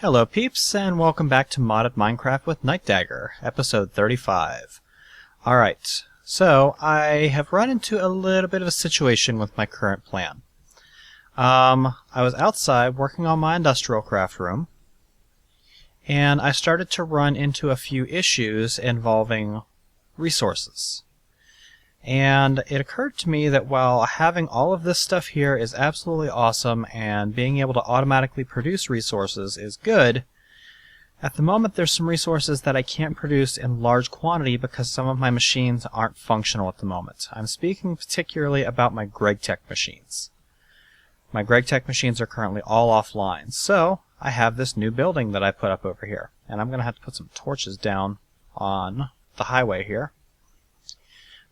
Hello peeps, and welcome back to Modded Minecraft with Nightdagger, episode 35. Alright, so I have run into a little bit of a situation with my current plan. I was outside working on my Industrialcraft room, and I started to run into a few issues involving resources. And it occurred to me that while having all of this stuff here is absolutely awesome and being able to automatically produce resources is good, at the moment there's some resources that I can't produce in large quantity because some of my machines aren't functional at the moment. I'm speaking particularly about my Gregtech machines. My Gregtech machines are currently all offline, so I have this new building that I put up over here. And I'm going to have to put some torches down on the highway here.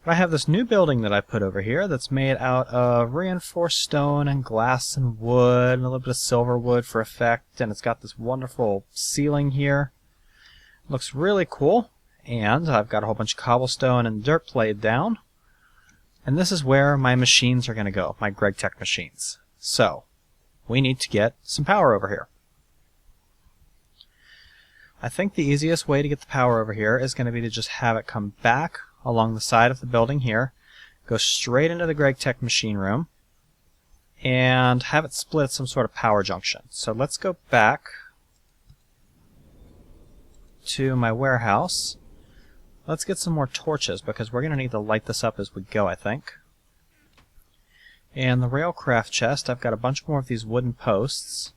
But I have this new building that I put over here that's made out of reinforced stone and glass and wood and a little bit of silver wood for effect, and it's got this wonderful ceiling here. Looks really cool, and I've got a whole bunch of cobblestone and dirt laid down. And this is where my machines are going to go, my Gregtech machines. So, we need to get some power over here. I think the easiest way to get the power over here is going to be to just have it come back along the side of the building here, go straight into the Gregtech machine room, and have it split at some sort of power junction. So let's go back to my warehouse. Let's get some more torches because we're going to need to light this up as we go, I think. And the Railcraft chest, I've got a bunch more of these wooden posts.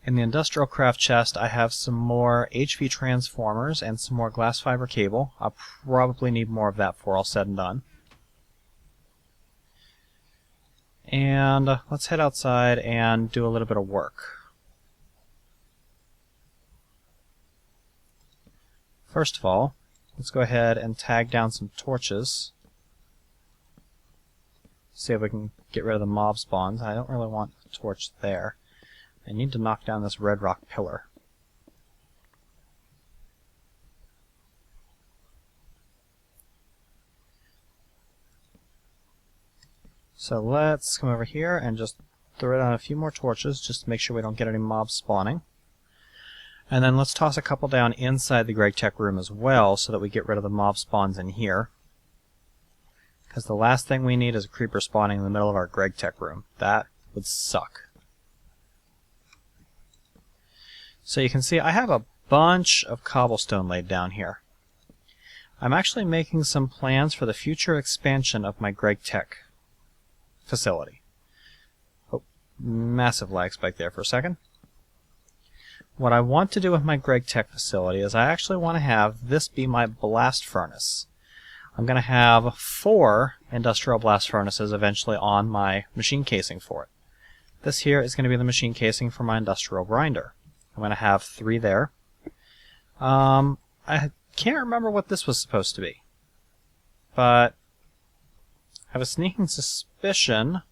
In the Industrialcraft chest, I have some more HV transformers and some more glass fiber cable. I'll probably need more of that before all said and done. And let's head outside and do a little bit of work. First of all, let's go ahead and tag down some torches. See if we can get rid of the mob spawns. I don't really want a torch there. I need to knock down this red rock pillar. So let's come over here and just throw down a few more torches just to make sure we don't get any mobs spawning. And then let's toss a couple down inside the Gregtech room as well so that we get rid of the mob spawns in here. Because the last thing we need is a creeper spawning in the middle of our Gregtech room. That would suck. So you can see I have a bunch of cobblestone laid down here. I'm actually making some plans for the future expansion of my Gregtech facility. Oh, massive lag spike there for a second. What I want to do with my Gregtech facility is I actually want to have this be my blast furnace. I'm going to have 4 industrial blast furnaces eventually on my machine casing for it. This here is going to be the machine casing for my industrial grinder. I'm going to have 3 there. I can't remember what this was supposed to be, but I have a sneaking suspicion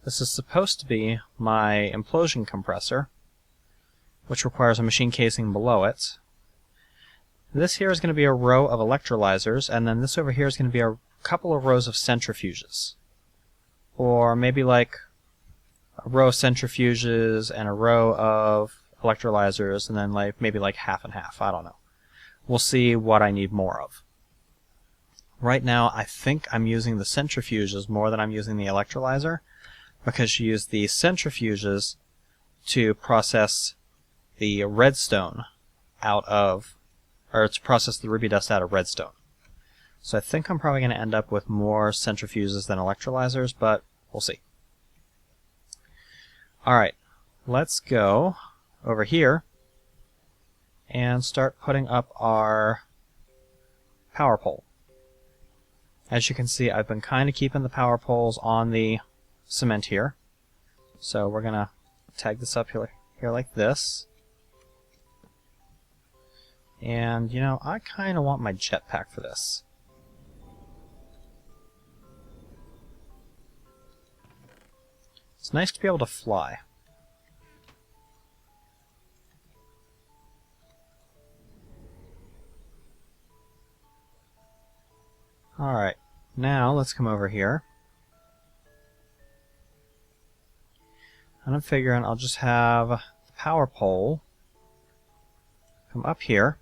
this is supposed to be my implosion compressor, which requires a machine casing below it. This here is going to be a row of electrolyzers, and then this over here is going to be a couple of rows of centrifuges. Or maybe like a row of centrifuges and a row of electrolyzers, and then maybe like half and half. I don't know. We'll see what I need more of. Right now, I think I'm using the centrifuges more than I'm using the electrolyzer, because you use the centrifuges to process the redstone out of, or to process the ruby dust out of redstone. So I think I'm probably going to end up with more centrifuges than electrolyzers, but we'll see. Alright, let's go over here and start putting up our power pole. As you can see, I've been kind of keeping the power poles on the cement here. So we're going to tag this up here like this. And, you know, I kind of want my jetpack for this. It's nice to be able to fly. Alright, now let's come over here. And I'm figuring I'll just have the power pole come up here.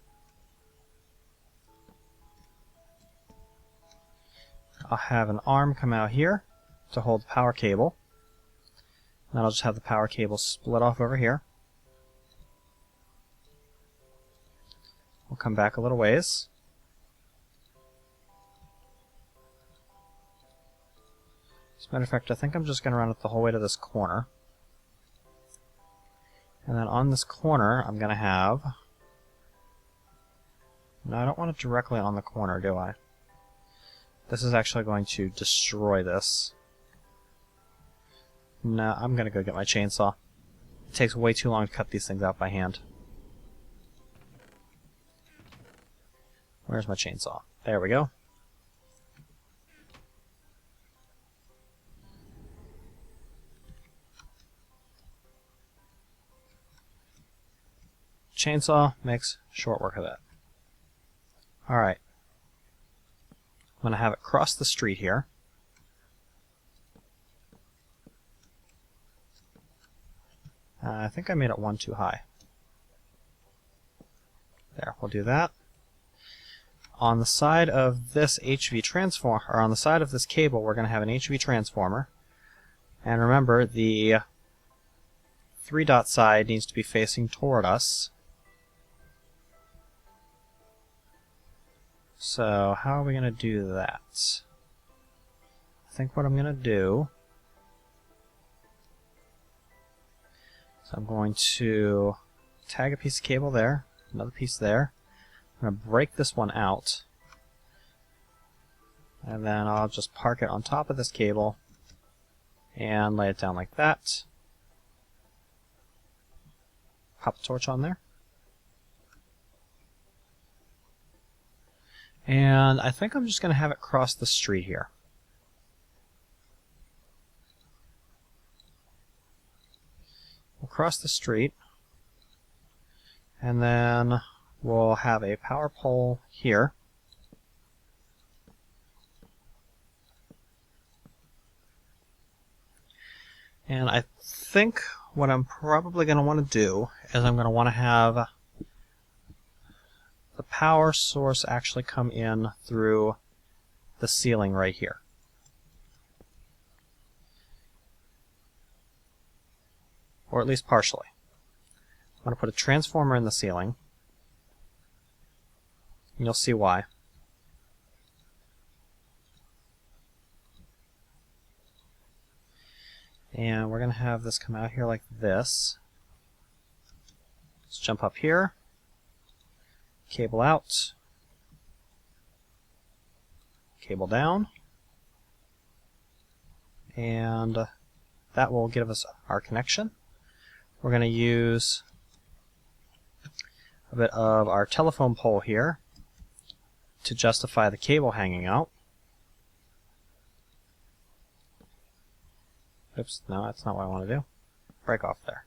I'll have an arm come out here to hold the power cable. And then I'll just have the power cable split off over here. We'll come back a little ways. As a matter of fact, I think I'm just going to run it the whole way to this corner. And then on this corner, I'm going to have... No, I don't want it directly on the corner, do I? This is actually going to destroy this. No, I'm going to go get my chainsaw. It takes way too long to cut these things out by hand. Where's my chainsaw? There we go. Chainsaw makes short work of that. Alright. I'm going to have it cross the street here. I think I made it one too high. There, we'll do that. On the side of this HV transformer, or on the side of this cable, we're going to have an HV transformer. And remember, the 3-dot side needs to be facing toward us. So, how are we going to do that? I think what I'm going to do... So I'm going to tag a piece of cable there, another piece there. I'm going to break this one out. And then I'll just park it on top of this cable and lay it down like that. Pop the torch on there. And I think I'm just going to have it cross the street here. We'll cross the street, and then we'll have a power pole here. And I think what I'm probably going to want to do is I'm going to want to have the power source actually come in through the ceiling right here. Or at least partially. I'm going to put a transformer in the ceiling. And you'll see why. And we're going to have this come out here like this. Let's jump up here. Cable out. Cable down. And that will give us our connection. We're going to use a bit of our telephone pole here to justify the cable hanging out. Oops, no, that's not what I want to do. Break off there.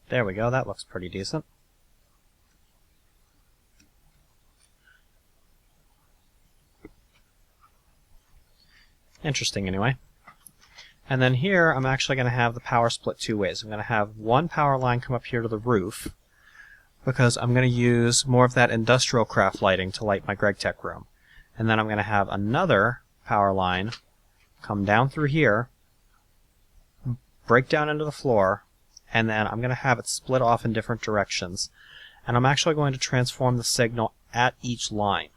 There we go, that looks pretty decent. Interesting anyway. And then here I'm actually going to have the power split two ways. I'm going to have one power line come up here to the roof because I'm going to use more of that Industrialcraft lighting to light my Gregtech room. And then I'm going to have another power line come down through here, break down into the floor, and then I'm going to have it split off in different directions. And I'm actually going to transform the signal at each line.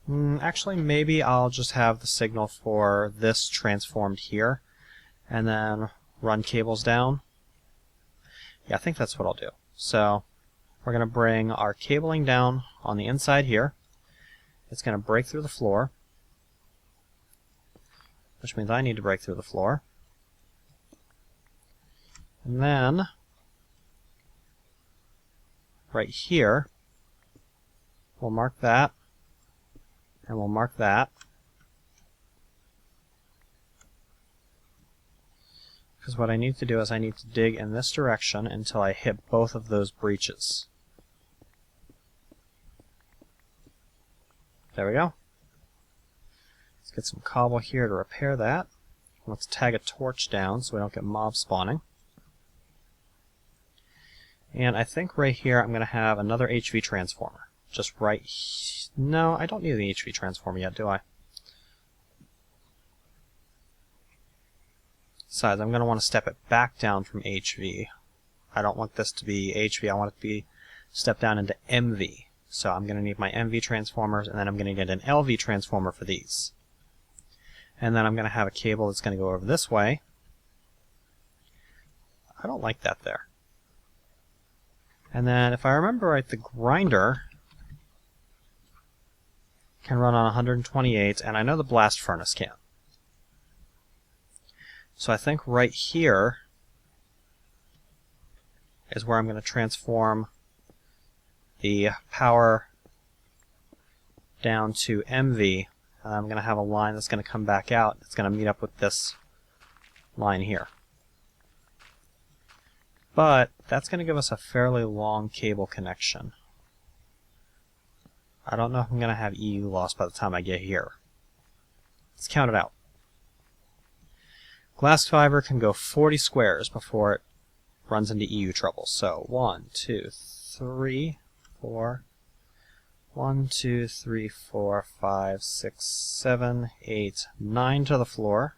Actually, maybe I'll just have the signal for this transformed here, and then run cables down. Yeah, I think that's what I'll do. So, we're going to bring our cabling down on the inside here. It's going to break through the floor, which means I need to break through the floor. And then, right here, we'll mark that. And we'll mark that. Because what I need to do is I need to dig in this direction until I hit both of those breaches. There we go. Let's get some cobble here to repair that. Let's tag a torch down so we don't get mobs spawning. And I think right here I'm going to have another HV transformer. Just right... No, I don't need the HV transformer yet, do I? Besides, I'm going to want to step it back down from HV. I don't want this to be HV, I want it to be stepped down into MV. So I'm going to need my MV transformers, and then I'm going to get an LV transformer for these. And then I'm going to have a cable that's going to go over this way. I don't like that there. And then, if I remember right, the grinder can run on 128, and I know the blast furnace can. So I think right here is where I'm going to transform the power down to MV. I'm going to have a line that's going to come back out. It's going to meet up with this line here. But that's going to give us a fairly long cable connection. I don't know if I'm going to have EU loss by the time I get here. Let's count it out. Glass fiber can go 40 squares before it runs into EU trouble. So 1, 2, 3, 4, 1, 2, 3, 4, 5, 6, 7, 8, 9 to the floor.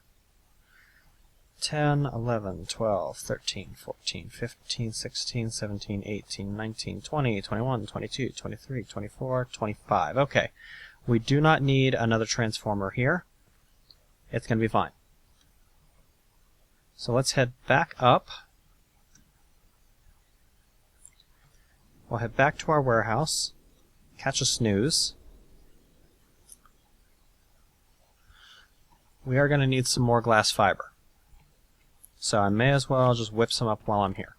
10, 11, 12, 13, 14, 15, 16, 17, 18, 19, 20, 21, 22, 23, 24, 25. Okay, we do not need another transformer here. It's going to be fine. So let's head back up. We'll head back to our warehouse, catch a snooze. We are going to need some more glass fiber. So I may as well just whip some up while I'm here.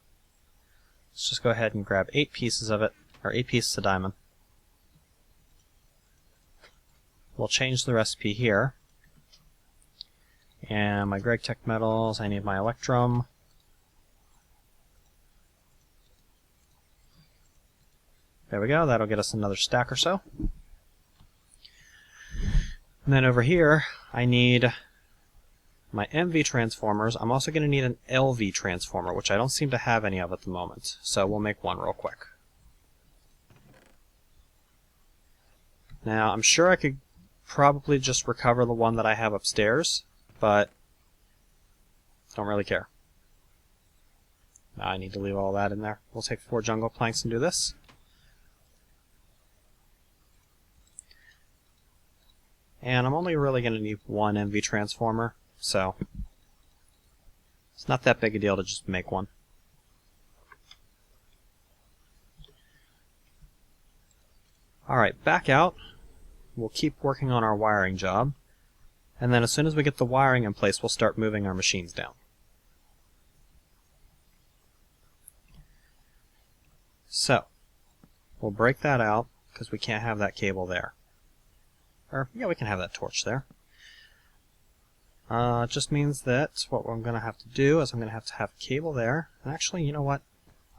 Let's just go ahead and grab 8 pieces of it, or 8 pieces of diamond. We'll change the recipe here. And my Gregtech metals, I need my electrum. There we go, that'll get us another stack or so. And then over here, I need my MV transformers. I'm also going to need an LV transformer, which I don't seem to have any of at the moment. So we'll make one real quick. Now, I'm sure I could probably just recover the one that I have upstairs, but don't really care. Now I need to leave all that in there. We'll take 4 jungle planks and do this. And I'm only really going to need one MV transformer, so it's not that big a deal to just make one. Alright, back out. We'll keep working on our wiring job. And then as soon as we get the wiring in place, we'll start moving our machines down. So, we'll break that out, because we can't have that cable there. Or, yeah, we can have that torch there. It just means that what I'm going to have to do is I'm going to have cable there. And actually, you know what?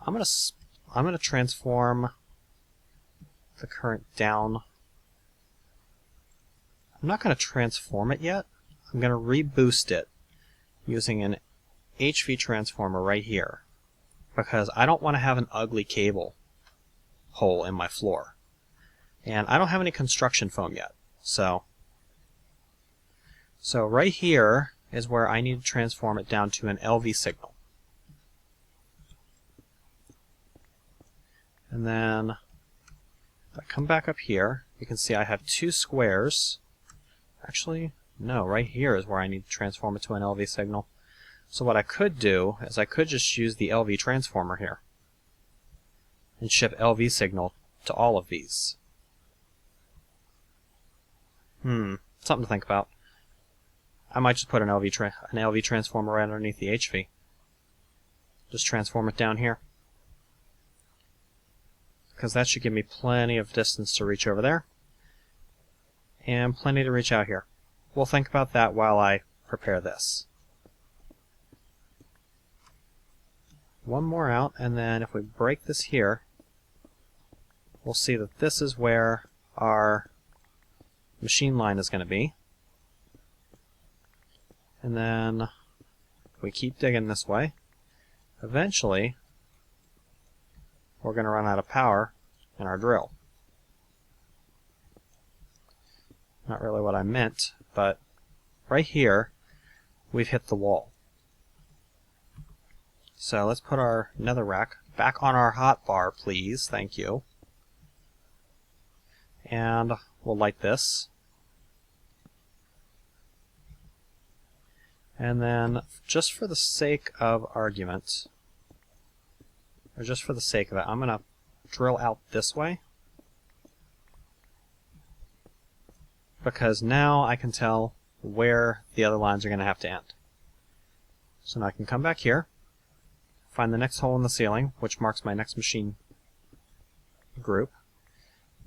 I'm going to transform the current down. I'm not going to transform it yet. I'm going to reboost it using an HV transformer right here, because I don't want to have an ugly cable hole in my floor. And I don't have any construction foam yet. So right here is where I need to transform it down to an LV signal. And then if I come back up here, you can see I have 2 squares. Actually, no, right here is where I need to transform it to an LV signal. So what I could do is I could just use the LV transformer here and ship LV signal to all of these. Something to think about. I might just put an LV transformer right underneath the HV. Just transform it down here, because that should give me plenty of distance to reach over there, and plenty to reach out here. We'll think about that while I prepare this. One more out, and then if we break this here, we'll see that this is where our machine line is going to be. And then we keep digging this way. Eventually, we're going to run out of power in our drill. Not really what I meant, but right here, we've hit the wall. So let's put our netherrack back on our hotbar, please. Thank you. And we'll light this. And then, just for the sake of argument, or just for the sake of it, I'm going to drill out this way. Because now I can tell where the other lines are going to have to end. So now I can come back here, find the next hole in the ceiling, which marks my next machine group,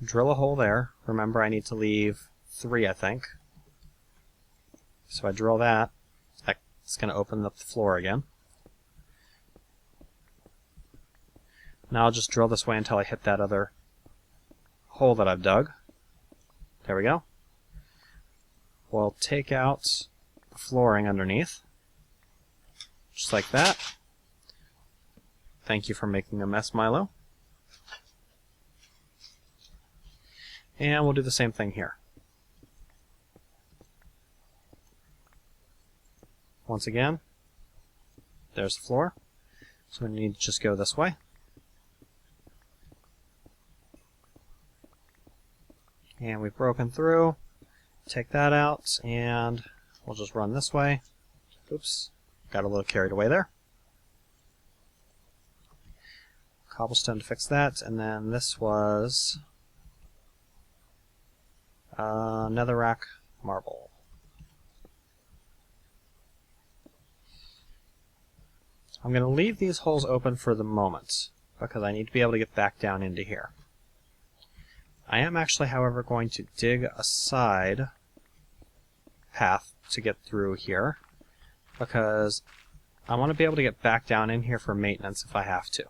drill a hole there. Remember, I need to leave 3, I think. So I drill that. It's going to open up the floor again. Now I'll just drill this way until I hit that other hole that I've dug. There we go. We'll take out the flooring underneath, just like that. Thank you for making a mess, Milo. And we'll do the same thing here. Once again, there's the floor. So we need to just go this way. And we've broken through. Take that out, and we'll just run this way. Oops, got a little carried away there. Cobblestone to fix that, and then this was netherrack marble. I'm going to leave these holes open for the moment, because I need to be able to get back down into here. I am actually, however, going to dig a side path to get through here, because I want to be able to get back down in here for maintenance if I have to.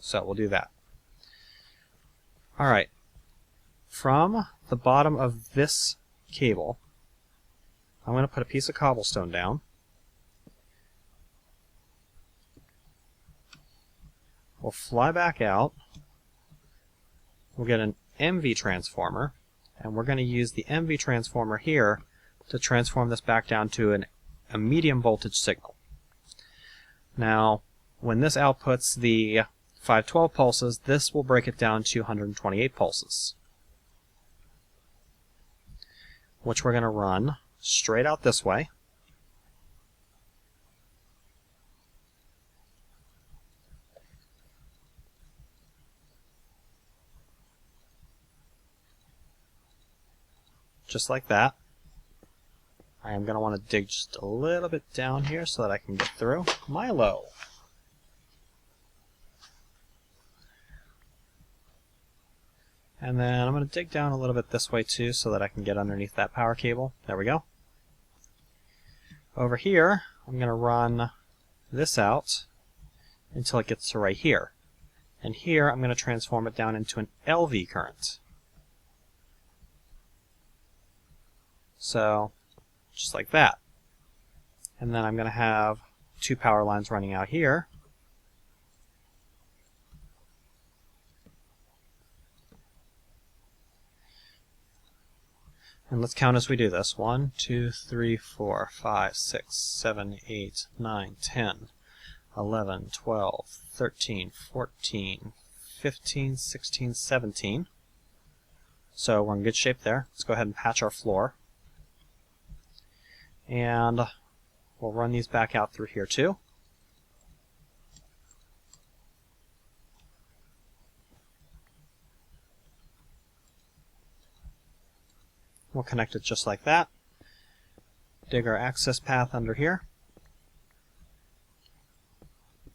So we'll do that. Alright, from the bottom of this cable, I'm going to put a piece of cobblestone down. We'll fly back out. We'll get an MV transformer, and we're going to use the MV transformer here to transform this back down to a medium voltage signal. Now, when this outputs the 512 pulses, this will break it down to 128 pulses, which we're going to run straight out this way. Just like that. I am going to want to dig just a little bit down here so that I can get through. Milo! And then I'm going to dig down a little bit this way too so that I can get underneath that power cable. There we go. Over here, I'm going to run this out until it gets to right here. And here I'm going to transform it down into an LV current. So, just like that. And then I'm going to have 2 power lines running out here. And let's count as we do this. 1, 2, 3, 4, 5, 6, 7, 8, 9, 10, 11, 12, 13, 14, 15, 16, 17. So we're in good shape there. Let's go ahead and patch our floor. And we'll run these back out through here too. We'll connect it just like that. Dig our access path under here.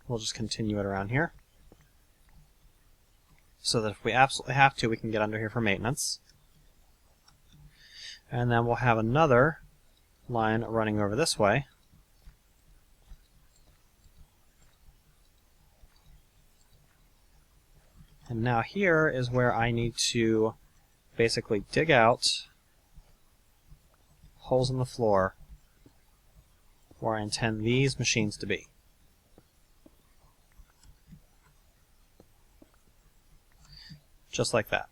We'll just continue it around here, so that if we absolutely have to, we can get under here for maintenance. And then we'll have another line running over this way. And now here is where I need to basically dig out holes in the floor where I intend these machines to be. Just like that.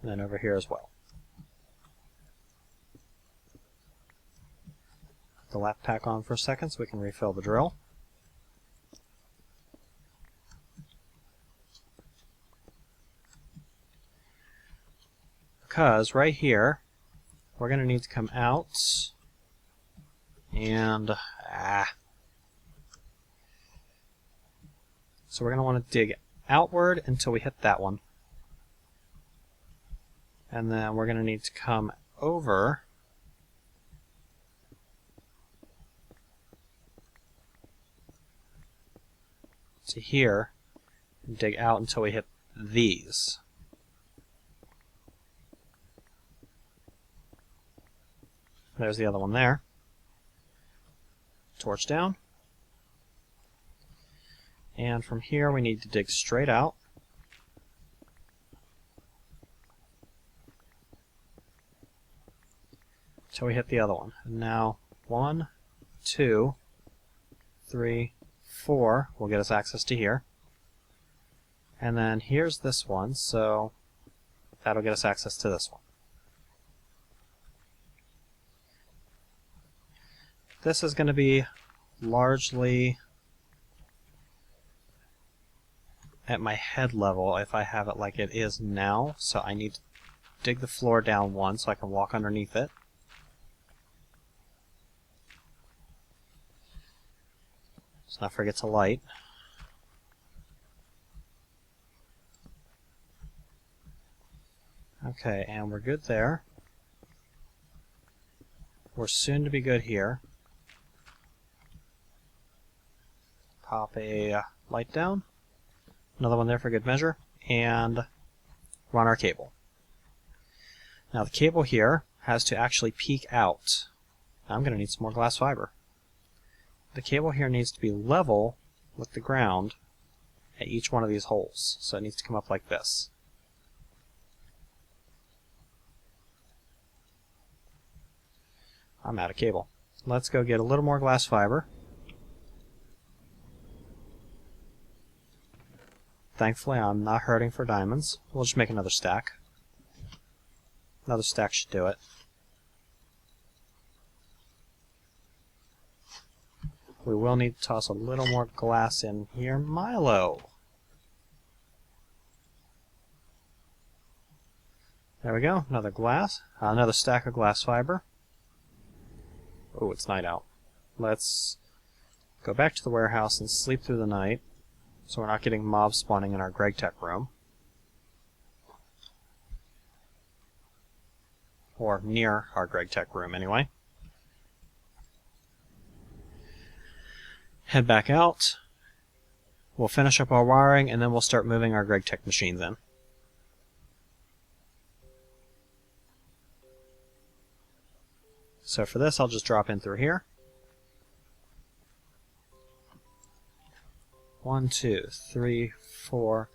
And then over here as well. Put the lap pack on for a second so we can refill the drill. Because right here, we're going to need to come out and so we're going to want to dig outward until we hit that one. And then we're going to need to come over to here and dig out until we hit these. There's the other one there. Torch down. And from here we need to dig straight out. Until we hit the other one. And now 1, 2, 3, 4 will get us access to here. And then here's this one, so that'll get us access to this one. This is going to be largely at my head level if I have it like it is now, so I need to dig the floor down one so I can walk underneath it. Let's not forget to light. Okay, and we're good there. We're soon to be good here. Pop a light down, another one there for good measure, and run our cable. Now the cable here has to actually peek out. Now I'm going to need some more glass fiber. The cable here needs to be level with the ground at each one of these holes, so it needs to come up like this. I'm out of cable. Let's go get a little more glass fiber. Thankfully, I'm not hurting for diamonds. We'll just make another stack. Another stack should do it. We will need to toss a little more glass in here. Milo! There we go. Another glass. Another stack of glass fiber. Oh, it's night out. Let's go back to the warehouse and sleep through the night, so we're not getting mobs spawning in our Gregtech room. Or near our Gregtech room, anyway. Head back out. We'll finish up our wiring, and then we'll start moving our Gregtech machines in. So for this, I'll just drop in through here. 1, 2, 3, 4,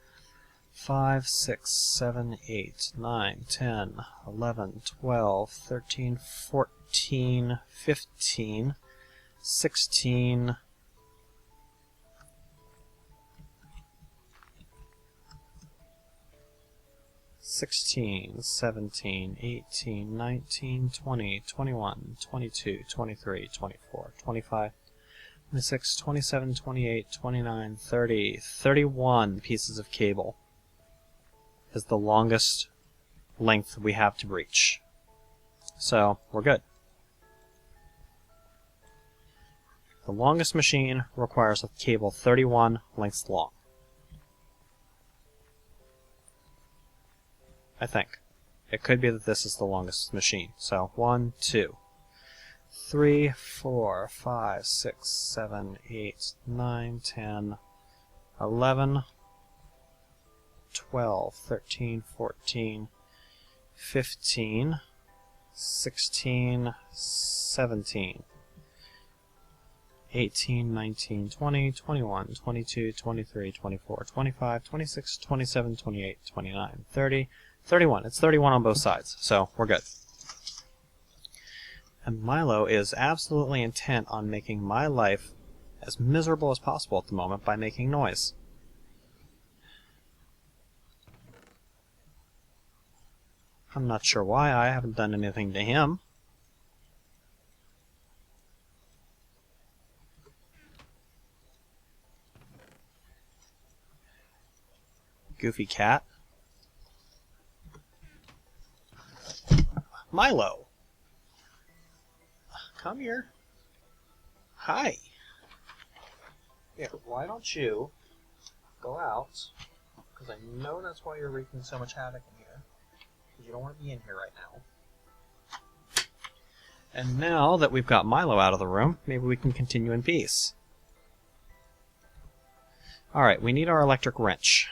5, 6, 7, 8, 9, 10, 11, 12, 13, 14, 15, 16, 16, 17, 18, 19, 20, 21, 22, 23, 24, 25, 26, 27, 28, 29, 30, 31 pieces of cable is the longest length we have to breach. So, we're good. The longest machine requires a cable 31 lengths long. I think. It could be that this is the longest machine. So, 1, 2, 3, 4, 5, 6, 7, 8, 9, 10, 11, 12, 13, 14, 15, 16, 17, 18, 19, 20, 21, 22, 23, 24, 25, 26, 27, 28, 29, 30, 31. It's 31 on both sides, so we're good. And Milo is absolutely intent on making my life as miserable as possible at the moment by making noise. I'm not sure why. I haven't done anything to him. Goofy cat. Milo! Come here. Hi. Here, why don't you go out? Because I know that's why you're wreaking so much havoc in here. Because you don't want to be in here right now. And now that we've got Milo out of the room, maybe we can continue in peace. Alright, we need our electric wrench.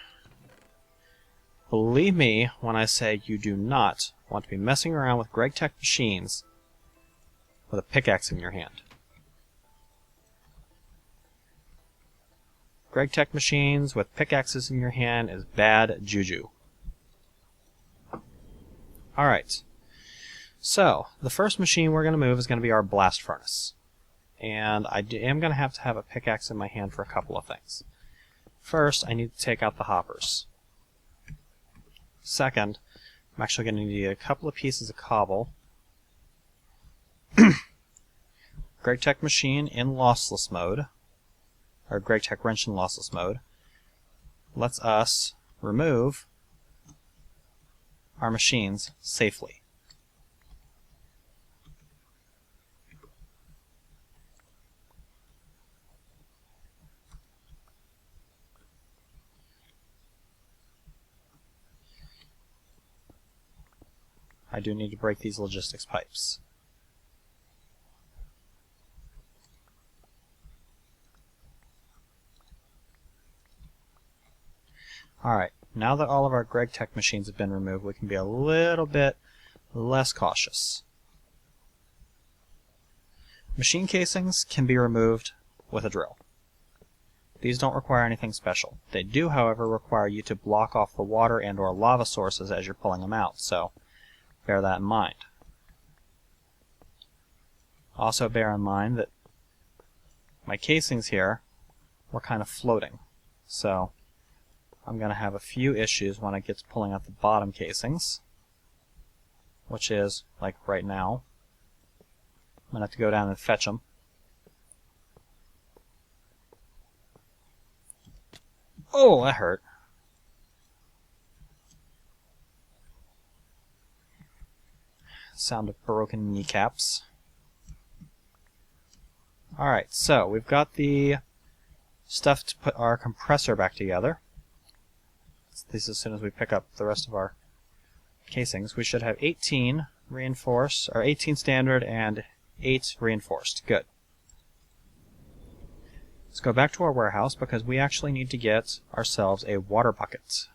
Believe me when I say you do not want to be messing around with Gregtech machines with a pickaxe in your hand. Gregtech machines with pickaxes in your hand is bad juju. Alright, so the first machine we're going to move is going to be our blast furnace. And I am going to have a pickaxe in my hand for a couple of things. First, I need to take out the hoppers. Second, I'm actually going to need a couple of pieces of cobble. Gregtech machine in lossless mode, or Gregtech wrench in lossless mode, lets us remove our machines safely. I do need to break these logistics pipes. Alright, now that all of our Gregtech machines have been removed, we can be a little bit less cautious. Machine casings can be removed with a drill. These don't require anything special. They do, however, require you to block off the water and or lava sources as you're pulling them out, so bear that in mind. Also bear in mind that my casings here were kind of floating, so I'm going to have a few issues when I get to pulling out the bottom casings, which is, like right now, I'm going to have to go down and fetch them. Oh, that hurt. Sound of broken kneecaps. Alright, so we've got the stuff to put our compressor back together. This as soon as we pick up the rest of our casings. We should have 18 reinforced, or 18 standard and 8 reinforced. Good. Let's go back to our warehouse because we actually need to get ourselves a water bucket.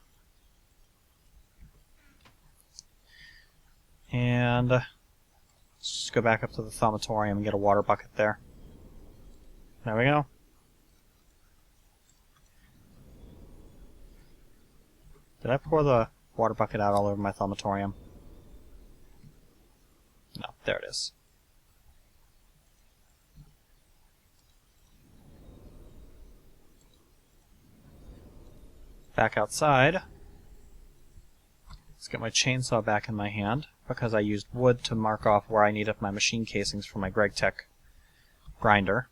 And let's just go back up to the thaumatorium and get a water bucket there. There we go. Did I pour the water bucket out all over my thaumatorium? No, there it is. Back outside. Let's get my chainsaw back in my hand because I used wood to mark off where I needed my machine casings for my Gregtech grinder.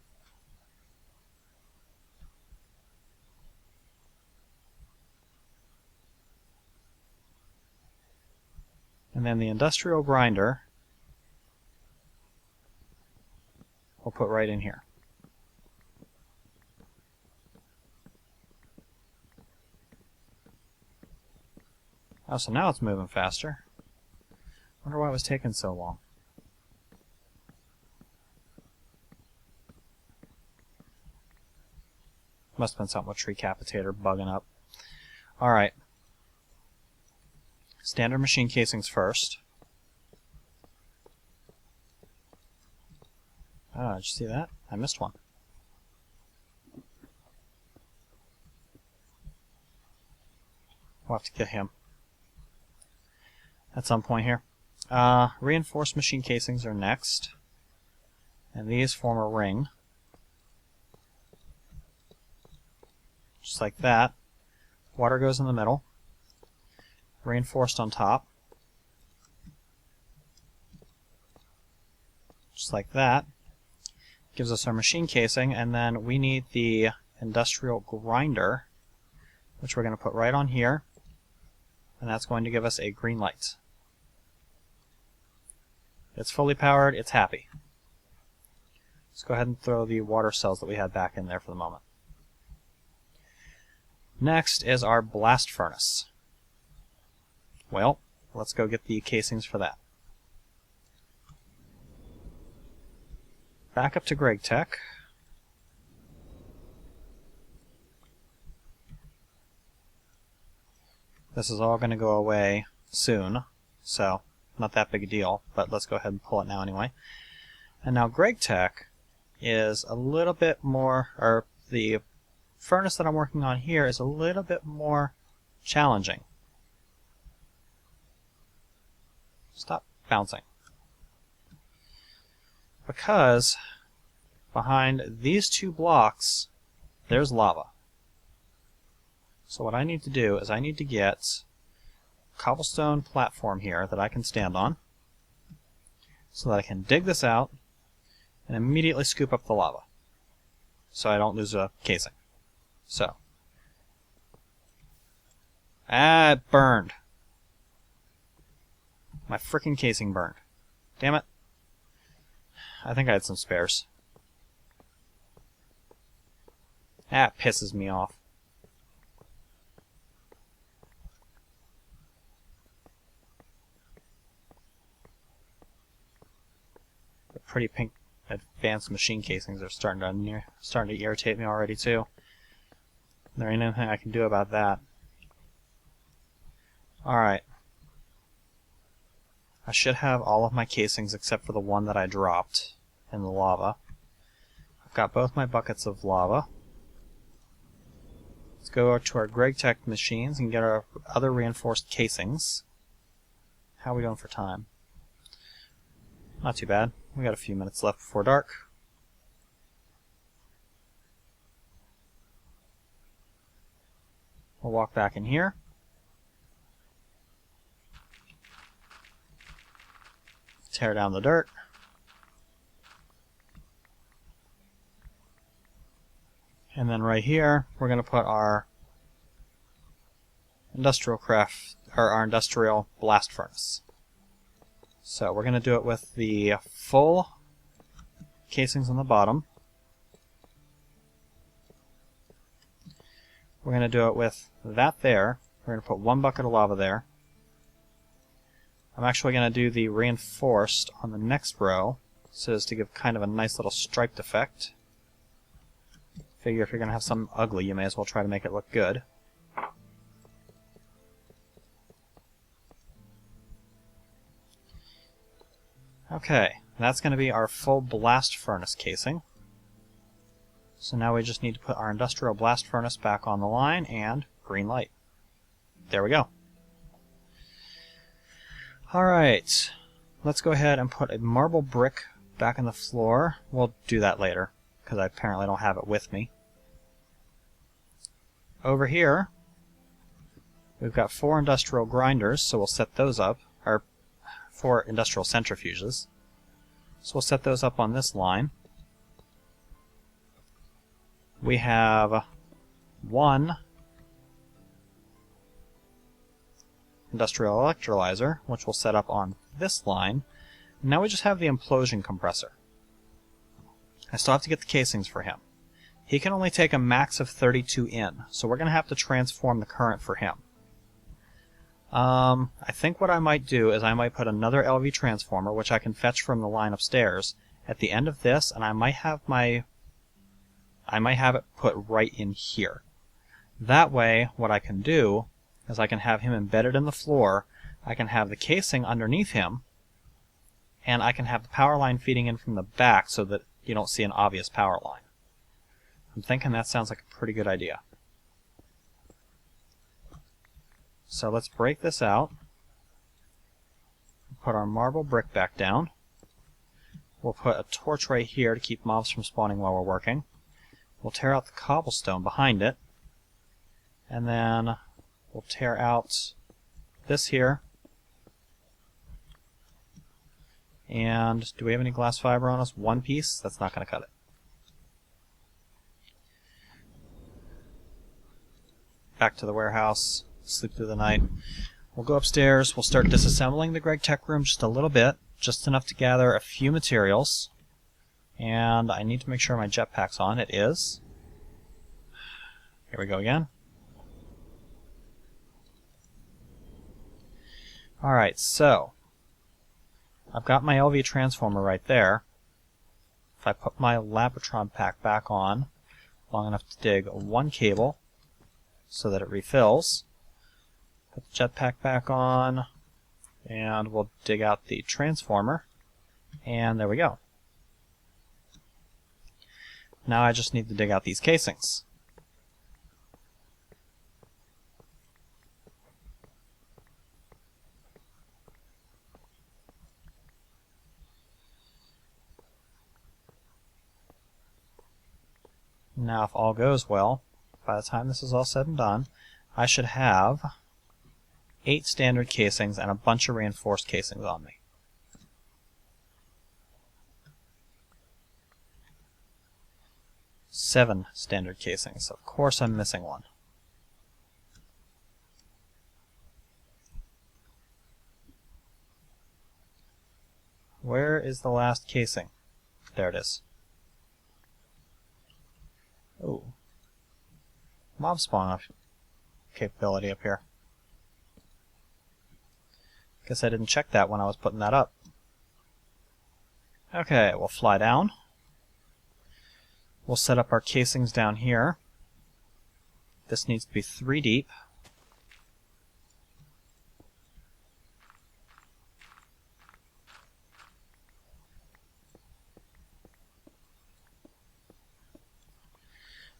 And then the industrial grinder we'll put right in here. Oh, so now it's moving faster. Wonder why it was taking so long. Must have been something with Treecapitator bugging up. Alright. Standard machine casings first. Oh, did you see that? I missed one. We'll have to get him at some point here. Reinforced machine casings are next. And these form a ring. Just like that. Water goes in the middle. Reinforced on top. Just like that. Gives us our machine casing, and then we need the industrial grinder, which we're going to put right on here, and that's going to give us a green light. It's fully powered, it's happy. Let's go ahead and throw the water cells that we had back in there for the moment. Next is our blast furnace. Well, let's go get the casings for that. Back up to Gregtech. This is all going to go away soon, so not that big a deal, but let's go ahead and pull it now anyway. And now Gregtech is a little bit more, or the furnace that I'm working on here is a little bit more challenging. Stop bouncing. Because behind these two blocks, there's lava. So what I need to do is I need to get a cobblestone platform here that I can stand on, so that I can dig this out and immediately scoop up the lava, so I don't lose a casing. So, it burned. My frickin' casing burned. Damn it. I think I had some spares. That pisses me off. The pretty pink advanced machine casings are starting to irritate me already too. There ain't anything I can do about that. Alright. I should have all of my casings except for the one that I dropped in the lava. I've got both my buckets of lava. Let's go to our Gregtech machines and get our other reinforced casings. How are we going for time? Not too bad. We got a few minutes left before dark. We'll walk back in here. Tear down the dirt. And then right here, we're going to put our Industrialcraft, or our industrial blast furnace. So we're going to do it with the full casings on the bottom. We're going to do it with that there. We're going to put one bucket of lava there. I'm actually going to do the reinforced on the next row, so as to give kind of a nice little striped effect. Figure if you're going to have something ugly, you may as well try to make it look good. Okay, that's going to be our full blast furnace casing. So now we just need to put our industrial blast furnace back on the line, and green light. There we go. Alright, let's go ahead and put a marble brick back in the floor. We'll do that later, because I apparently don't have it with me. Over here, we've got 4 industrial grinders, so we'll set those up, or 4 industrial centrifuges. So we'll set those up on this line. We have 1 industrial electrolyzer, which we'll set up on this line. Now we just have the implosion compressor. I still have to get the casings for him. He can only take a max of 32 in, so we're going to have to transform the current for him. I think what I might do is I might put another LV transformer, which I can fetch from the line upstairs, at the end of this, and I might have it put right in here. That way, what I can do is I can have him embedded in the floor, I can have the casing underneath him, and I can have the power line feeding in from the back so that you don't see an obvious power line. I'm thinking that sounds like a pretty good idea. So let's break this out. Put our marble brick back down. We'll put a torch right here to keep mobs from spawning while we're working. We'll tear out the cobblestone behind it. And then we'll tear out this here. And do we have any glass fiber on us? One piece? That's not going to cut it. Back to the warehouse. Sleep through the night. We'll go upstairs. We'll start disassembling the Gregtech room just a little bit. Just enough to gather a few materials. And I need to make sure my jetpack's on. It is. Here we go again. Alright, so I've got my LV transformer right there. If I put my Lapotron pack back on, long enough to dig one cable so that it refills, put the jetpack back on, and we'll dig out the transformer, and there we go. Now I just need to dig out these casings. Now, if all goes well, by the time this is all said and done, I should have 8 standard casings and a bunch of reinforced casings on me. Seven standard casings. Of course I'm missing one. Where is the last casing? There it is. Oh, mob spawn capability up here. Guess I didn't check that when I was putting that up. Okay, we'll fly down. We'll set up our casings down here. This needs to be 3 deep.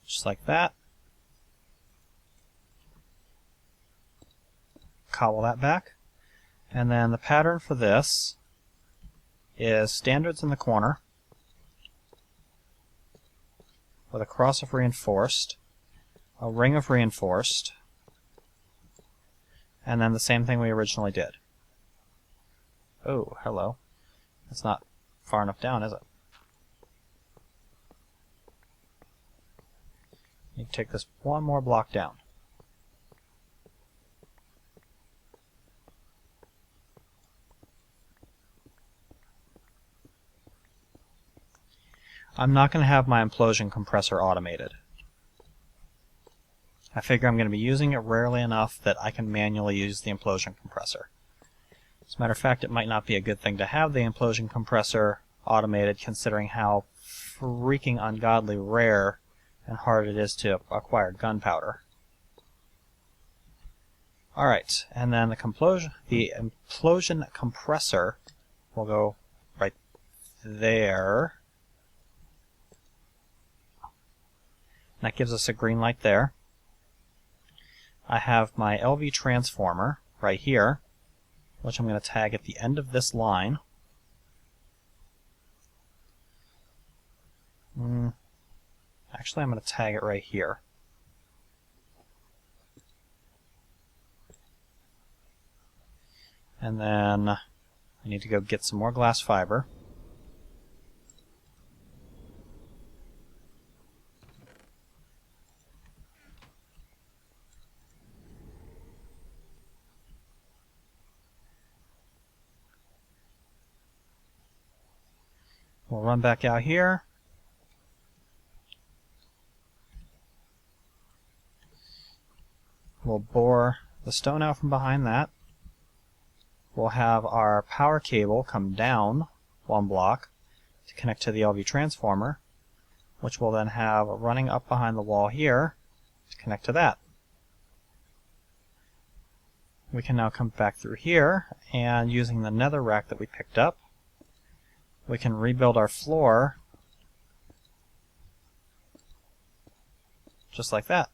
Just like that. Cobble that back. And then the pattern for this is standards in the corner with a cross of reinforced, a ring of reinforced, and then the same thing we originally did. Oh, hello. That's not far enough down, is it? You take this one more block down. I'm not going to have my implosion compressor automated. I figure I'm going to be using it rarely enough that I can manually use the implosion compressor. As a matter of fact, it might not be a good thing to have the implosion compressor automated, considering how freaking ungodly rare and hard it is to acquire gunpowder. Alright, and then the implosion compressor will go right there. That gives us a green light there. I have my LV transformer right here, which I'm going to tag at the end of this line. Actually, I'm going to tag it right here. And then I need to go get some more glass fiber. We'll run back out here. We'll bore the stone out from behind that. We'll have our power cable come down 1 block to connect to the LV transformer, which we'll then have running up behind the wall here to connect to that. We can now come back through here, and using the nether rack that we picked up, we can rebuild our floor just like that.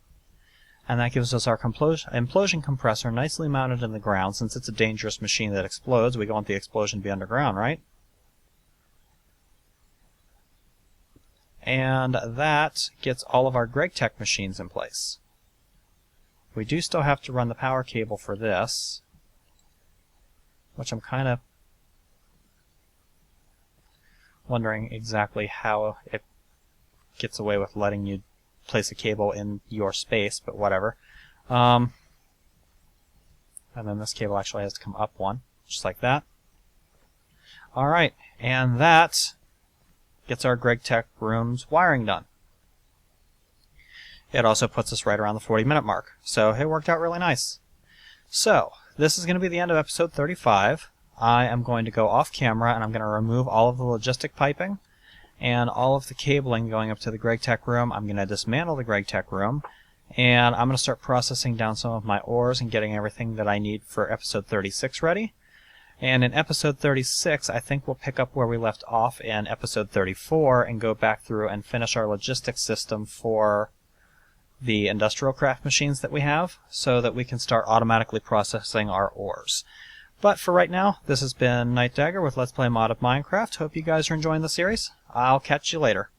And that gives us our implosion compressor nicely mounted in the ground. Since it's a dangerous machine that explodes, we want the explosion to be underground, right? And that gets all of our Gregtech machines in place. We do still have to run the power cable for this, which I'm kind of wondering exactly how it gets away with letting you place a cable in your space, but whatever. And then this cable actually has to come up one, just like that. Alright, and that gets our Gregtech room's wiring done. It also puts us right around the 40-minute mark, so it worked out really nice. So, this is going to be the end of episode 35. I am going to go off camera and I'm going to remove all of the logistic piping and all of the cabling going up to the Gregtech room. I'm going to dismantle the Gregtech room, and I'm going to start processing down some of my ores and getting everything that I need for episode 36 ready. And in episode 36, I think we'll pick up where we left off in episode 34 and go back through and finish our logistics system for the Industrialcraft machines that we have, so that we can start automatically processing our ores. But for right now, this has been Nightdagger with Let's Play Modded Minecraft. Hope you guys are enjoying the series. I'll catch you later.